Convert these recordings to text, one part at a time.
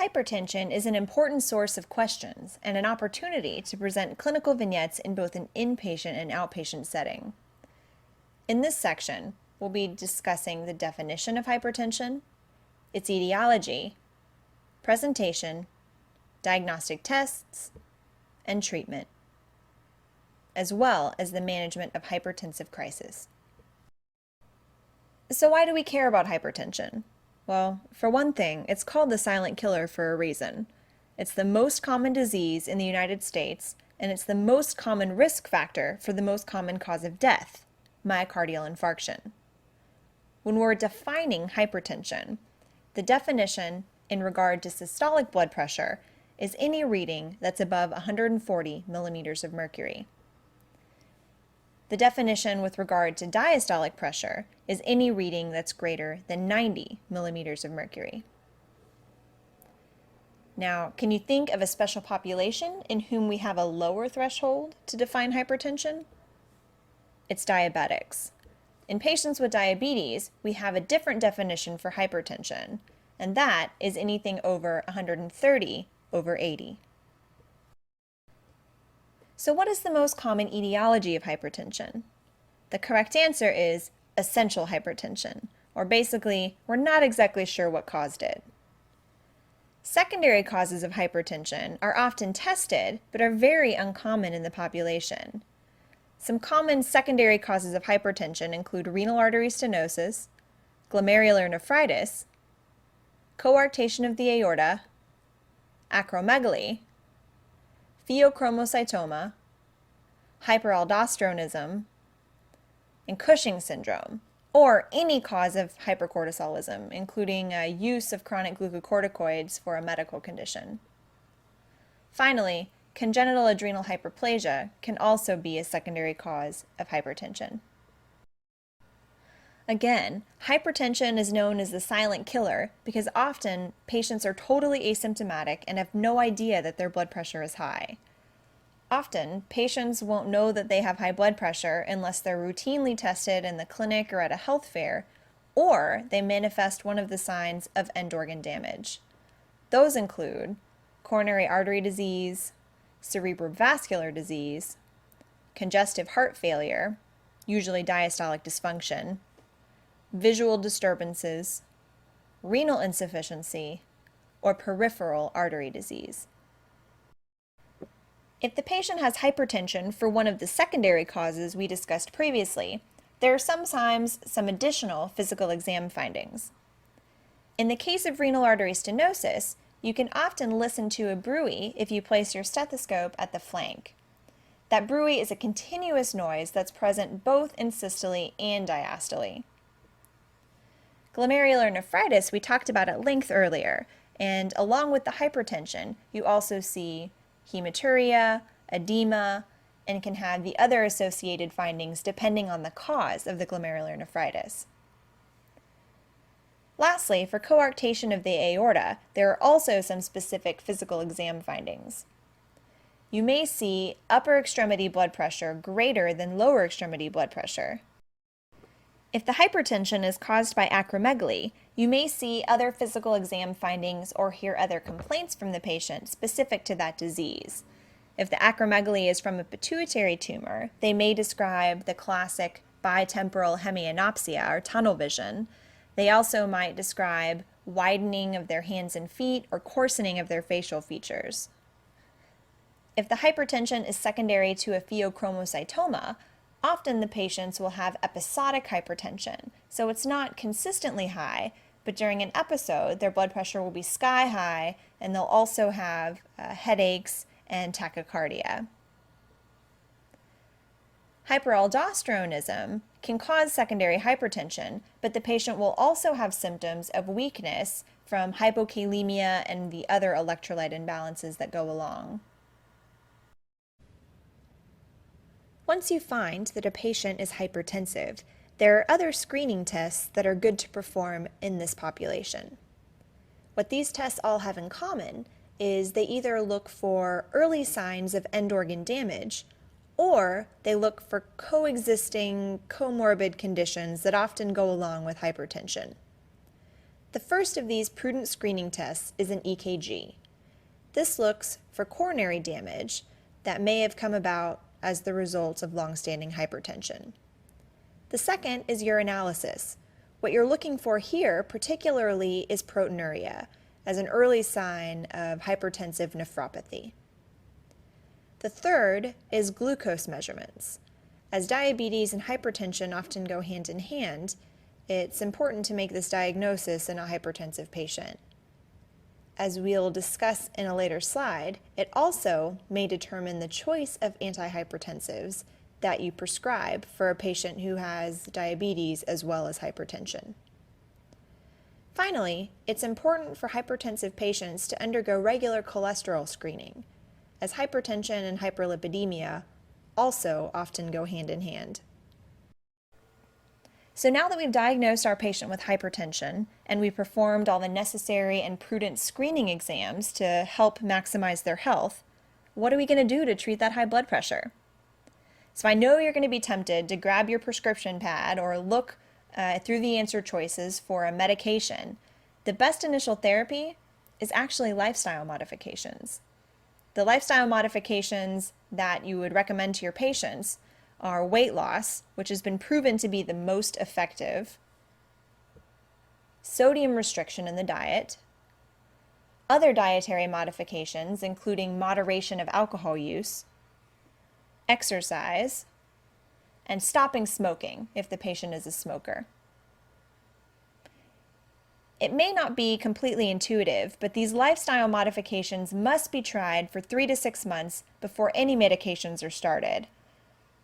Hypertension is an important source of questions and an opportunity to present clinical vignettes in both an inpatient and outpatient setting. In this section, we'll be discussing the definition of hypertension, its etiology, presentation, diagnostic tests, and treatment, as well as the management of hypertensive crisis. So why do we care about hypertension? Well, for one thing, it's called the silent killer for a reason. It's the most common disease in the United States, and it's the most common risk factor for the most common cause of death, myocardial infarction. When we're defining hypertension, the definition in regard to systolic blood pressure is any reading that's above 140 millimeters of mercury. The definition with regard to diastolic pressure is any reading that's greater than 90 millimeters of mercury. Now, can you think of a special population in whom we have a lower threshold to define hypertension? It's diabetics. In patients with diabetes, we have a different definition for hypertension, and that is anything over 130 over 80. So what is the most common etiology of hypertension? The correct answer is essential hypertension, or basically, we're not exactly sure what caused it. Secondary causes of hypertension are often tested, but are very uncommon in the population. Some common secondary causes of hypertension include renal artery stenosis, glomerular nephritis, coarctation of the aorta, acromegaly, pheochromocytoma, hyperaldosteronism, and Cushing's syndrome, or any cause of hypercortisolism, including use of chronic glucocorticoids for a medical condition. Finally, congenital adrenal hyperplasia can also be a secondary cause of hypertension. Again, hypertension is known as the silent killer because often patients are totally asymptomatic and have no idea that their blood pressure is high. Often, patients won't know that they have high blood pressure unless they're routinely tested in the clinic or at a health fair, or they manifest one of the signs of end organ damage. Those include coronary artery disease, cerebrovascular disease, congestive heart failure, usually diastolic dysfunction, visual disturbances, renal insufficiency, or peripheral artery disease. If the patient has hypertension for one of the secondary causes we discussed previously, there are sometimes some additional physical exam findings. In the case of renal artery stenosis, you can often listen to a bruit if you place your stethoscope at the flank. That bruit is a continuous noise that's present both in systole and diastole. Glomerular nephritis we talked about at length earlier, and along with the hypertension, you also see hematuria, edema, and can have the other associated findings depending on the cause of the glomerular nephritis. Lastly, for coarctation of the aorta, there are also some specific physical exam findings. You may see upper extremity blood pressure greater than lower extremity blood pressure. If the hypertension is caused by acromegaly, you may see other physical exam findings or hear other complaints from the patient specific to that disease. If the acromegaly is from a pituitary tumor, they may describe the classic bitemporal hemianopsia or tunnel vision. They also might describe widening of their hands and feet or coarsening of their facial features. If the hypertension is secondary to a pheochromocytoma, often the patients will have episodic hypertension, so it's not consistently high, but during an episode, their blood pressure will be sky high, and they'll also have headaches and tachycardia. Hyperaldosteronism can cause secondary hypertension, but the patient will also have symptoms of weakness from hypokalemia and the other electrolyte imbalances that go along. Once you find that a patient is hypertensive, there are other screening tests that are good to perform in this population. What these tests all have in common is they either look for early signs of end organ damage, or they look for coexisting comorbid conditions that often go along with hypertension. The first of these prudent screening tests is an EKG. This looks for coronary damage that may have come about as the result of long-standing hypertension. The second is urinalysis. What you're looking for here particularly is proteinuria as an early sign of hypertensive nephropathy. The third is glucose measurements. As diabetes and hypertension often go hand in hand, it's important to make this diagnosis in a hypertensive patient. As we'll discuss in a later slide, it also may determine the choice of antihypertensives that you prescribe for a patient who has diabetes as well as hypertension. Finally, it's important for hypertensive patients to undergo regular cholesterol screening, as hypertension and hyperlipidemia also often go hand in hand. So now that we've diagnosed our patient with hypertension and we performed all the necessary and prudent screening exams to help maximize their health, what are we going to do to treat that high blood pressure? So I know you're going to be tempted to grab your prescription pad or look through the answer choices for a medication. The best initial therapy is actually lifestyle modifications. The lifestyle modifications that you would recommend to your patients are weight loss, which has been proven to be the most effective, sodium restriction in the diet, other dietary modifications including moderation of alcohol use, exercise, and stopping smoking if the patient is a smoker. It may not be completely intuitive, but these lifestyle modifications must be tried for 3 to 6 months before any medications are started.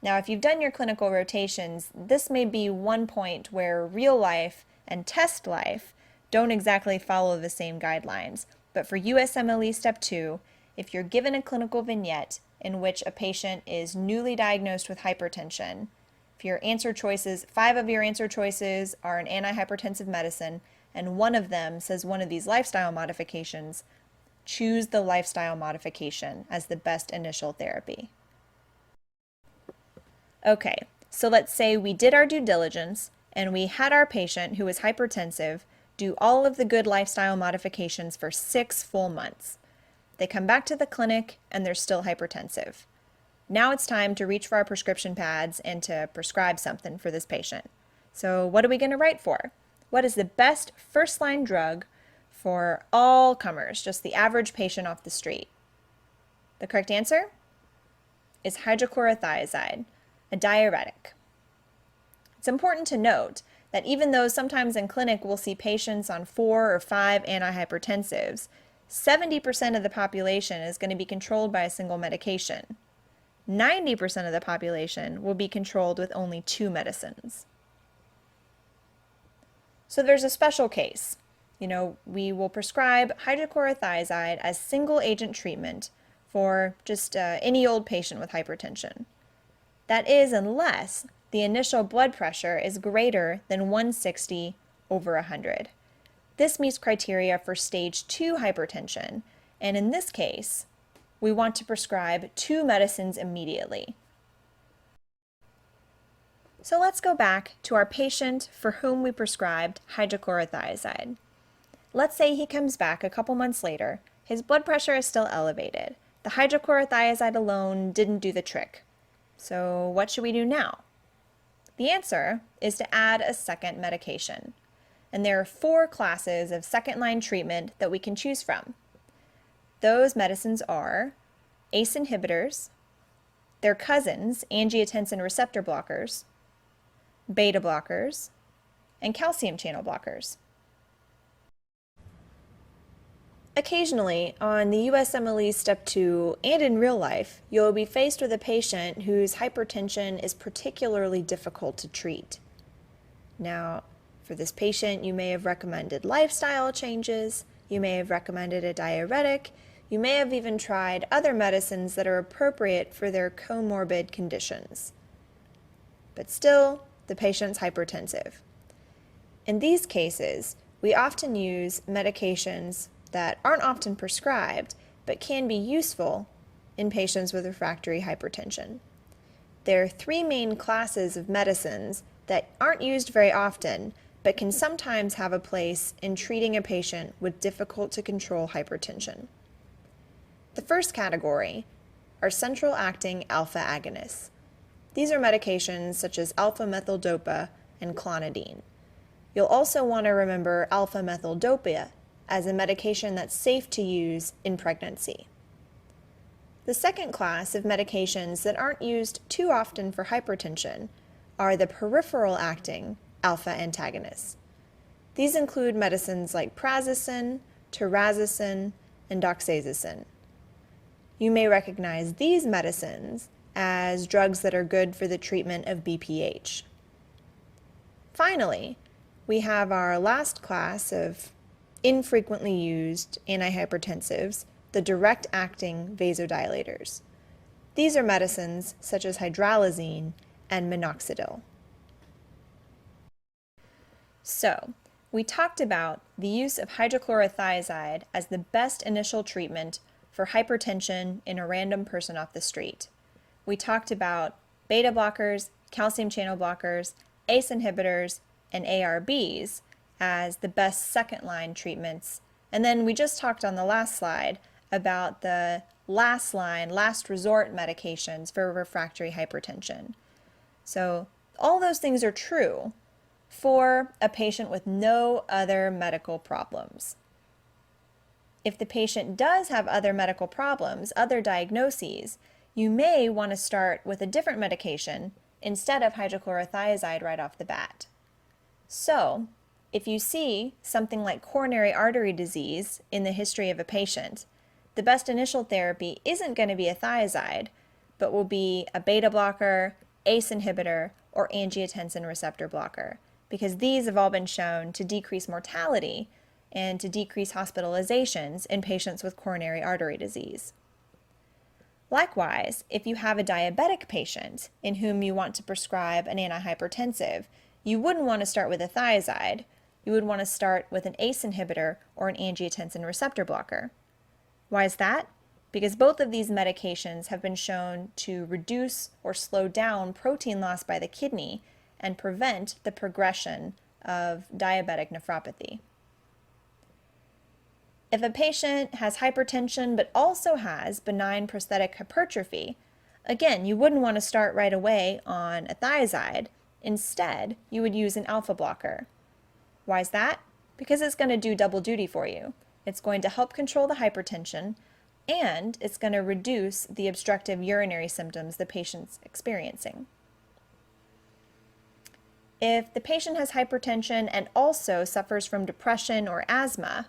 Now, if you've done your clinical rotations, this may be one point where real life and test life don't exactly follow the same guidelines. But for USMLE Step 2, if you're given a clinical vignette in which a patient is newly diagnosed with hypertension, if your answer choices, 5 of your answer choices are an antihypertensive medicine, and one of them says one of these lifestyle modifications, choose the lifestyle modification as the best initial therapy. Okay, so let's say we did our due diligence and we had our patient who was hypertensive do all of the good lifestyle modifications for 6 full months. They come back to the clinic and they're still hypertensive. Now it's time to reach for our prescription pads and to prescribe something for this patient. So what are we going to write for? What is the best first-line drug for all comers, just the average patient off the street? The correct answer is hydrochlorothiazide, a diuretic. It's important to note that even though sometimes in clinic we'll see patients on 4 or 5 antihypertensives, 70% of the population is going to be controlled by a single medication. 90% of the population will be controlled with only 2 medicines. So there's a special case. We will prescribe hydrochlorothiazide as single agent treatment for just any old patient with hypertension. That is, unless the initial blood pressure is greater than 160 over 100. This meets criteria for stage 2 hypertension, and in this case, we want to prescribe 2 medicines immediately. So let's go back to our patient for whom we prescribed hydrochlorothiazide. Let's say he comes back a couple months later. His blood pressure is still elevated. The hydrochlorothiazide alone didn't do the trick. So what should we do now? The answer is to add a second medication. And there are 4 classes of second-line treatment that we can choose from. Those medicines are ACE inhibitors, their cousins, angiotensin receptor blockers, beta blockers, and calcium channel blockers. Occasionally, on the USMLE Step 2 and in real life, you'll be faced with a patient whose hypertension is particularly difficult to treat. Now, for this patient, you may have recommended lifestyle changes, you may have recommended a diuretic, you may have even tried other medicines that are appropriate for their comorbid conditions. But still, the patient's hypertensive. In these cases, we often use medications that aren't often prescribed, but can be useful in patients with refractory hypertension. There are 3 main classes of medicines that aren't used very often, but can sometimes have a place in treating a patient with difficult to control hypertension. The first category are central acting alpha agonists. These are medications such as alpha-methyl-dopa and clonidine. You'll also want to remember alpha-methyl-dopa as a medication that's safe to use in pregnancy. The second class of medications that aren't used too often for hypertension are the peripheral acting alpha antagonists. These include medicines like prazosin, terazosin, and doxazosin. You may recognize these medicines as drugs that are good for the treatment of BPH. Finally, we have our last class of infrequently used antihypertensives, the direct-acting vasodilators. These are medicines such as hydralazine and minoxidil. So, we talked about the use of hydrochlorothiazide as the best initial treatment for hypertension in a random person off the street. We talked about beta blockers, calcium channel blockers, ACE inhibitors, and ARBs as the best second-line treatments. And then we just talked on the last slide about the last-line, last resort medications for refractory hypertension. So all those things are true for a patient with no other medical problems. If the patient does have other medical problems, other diagnoses, you may want to start with a different medication instead of hydrochlorothiazide right off the bat. So, if you see something like coronary artery disease in the history of a patient, the best initial therapy isn't going to be a thiazide, but will be a beta blocker, ACE inhibitor, or angiotensin receptor blocker, because these have all been shown to decrease mortality and to decrease hospitalizations in patients with coronary artery disease. Likewise, if you have a diabetic patient in whom you want to prescribe an antihypertensive, you wouldn't want to start with a thiazide. You would want to start with an ACE inhibitor or an angiotensin receptor blocker. Why is that? Because both of these medications have been shown to reduce or slow down protein loss by the kidney and prevent the progression of diabetic nephropathy. If a patient has hypertension but also has benign prosthetic hypertrophy, again, you wouldn't want to start right away on a thiazide. Instead, you would use an alpha blocker. Why is that? Because it's going to do double duty for you. It's going to help control the hypertension, and it's going to reduce the obstructive urinary symptoms the patient's experiencing. If the patient has hypertension and also suffers from depression or asthma,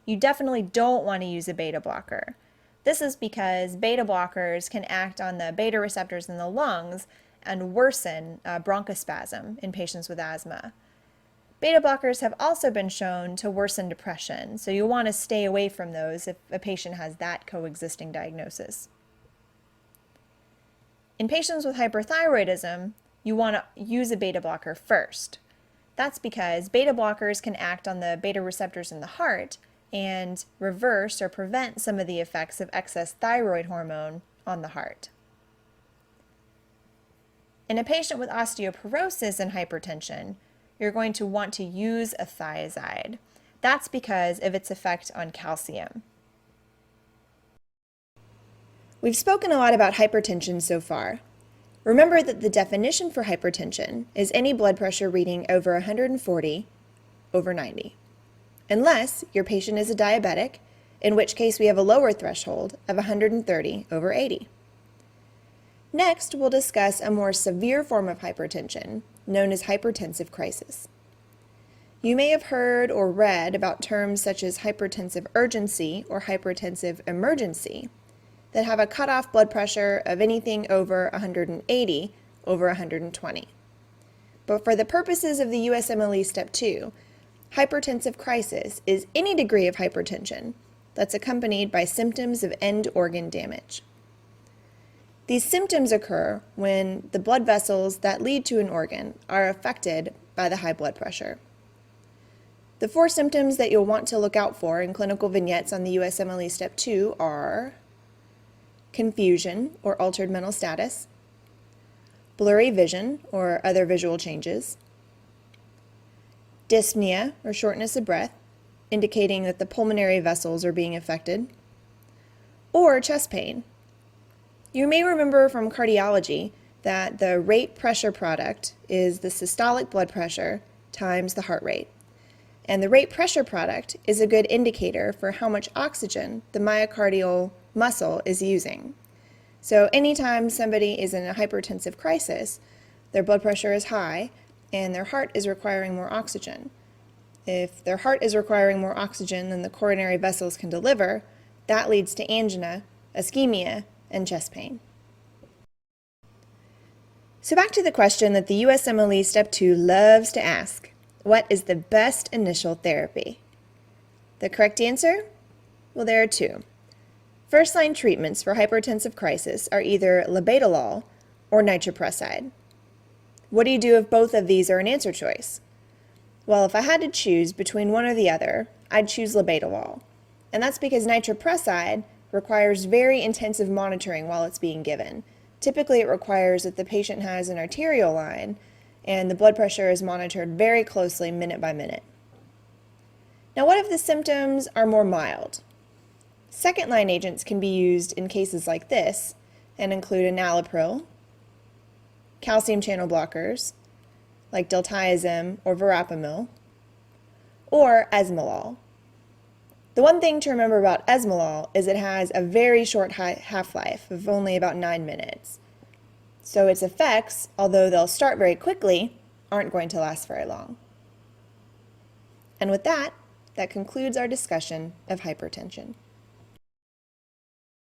you definitely don't want to use a beta blocker. This is because beta blockers can act on the beta receptors in the lungs and worsen bronchospasm in patients with asthma. Beta blockers have also been shown to worsen depression, so you'll want to stay away from those if a patient has that coexisting diagnosis. In patients with hyperthyroidism, you want to use a beta blocker first. That's because beta blockers can act on the beta receptors in the heart and reverse or prevent some of the effects of excess thyroid hormone on the heart. In a patient with osteoporosis and hypertension, you're going to want to use a thiazide. That's because of its effect on calcium. We've spoken a lot about hypertension so far. Remember that the definition for hypertension is any blood pressure reading over 140/90. Unless your patient is a diabetic, in which case we have a lower threshold of 130/80. Next, we'll discuss a more severe form of hypertension, known as hypertensive crisis. You may have heard or read about terms such as hypertensive urgency or hypertensive emergency that have a cutoff blood pressure of anything over 180/120. But for the purposes of the USMLE Step 2, hypertensive crisis is any degree of hypertension that's accompanied by symptoms of end organ damage. These symptoms occur when the blood vessels that lead to an organ are affected by the high blood pressure. The 4 symptoms that you'll want to look out for in clinical vignettes on the USMLE Step 2 are confusion or altered mental status, blurry vision or other visual changes, dyspnea or shortness of breath, indicating that the pulmonary vessels are being affected, or chest pain. You may remember from cardiology that the rate pressure product is the systolic blood pressure times the heart rate. And the rate pressure product is a good indicator for how much oxygen the myocardial muscle is using. So anytime somebody is in a hypertensive crisis, their blood pressure is high and their heart is requiring more oxygen. If their heart is requiring more oxygen than the coronary vessels can deliver, that leads to angina, ischemia, and chest pain. So back to the question that the USMLE Step 2 loves to ask. What is the best initial therapy? The correct answer? Well, there are two. First-line treatments for hypertensive crisis are either labetalol or nitroprusside. What do you do if both of these are an answer choice? Well, if I had to choose between one or the other, I'd choose labetalol. And that's because nitroprusside requires very intensive monitoring while it's being given. Typically, it requires that the patient has an arterial line and the blood pressure is monitored very closely minute by minute. Now, what if the symptoms are more mild? Second-line agents can be used in cases like this and include enalapril, calcium channel blockers like diltiazem or verapamil, or esmolol. The one thing to remember about esmolol is it has a very short half-life of only about 9 minutes. So its effects, although they'll start very quickly, aren't going to last very long. And with that, that concludes our discussion of hypertension.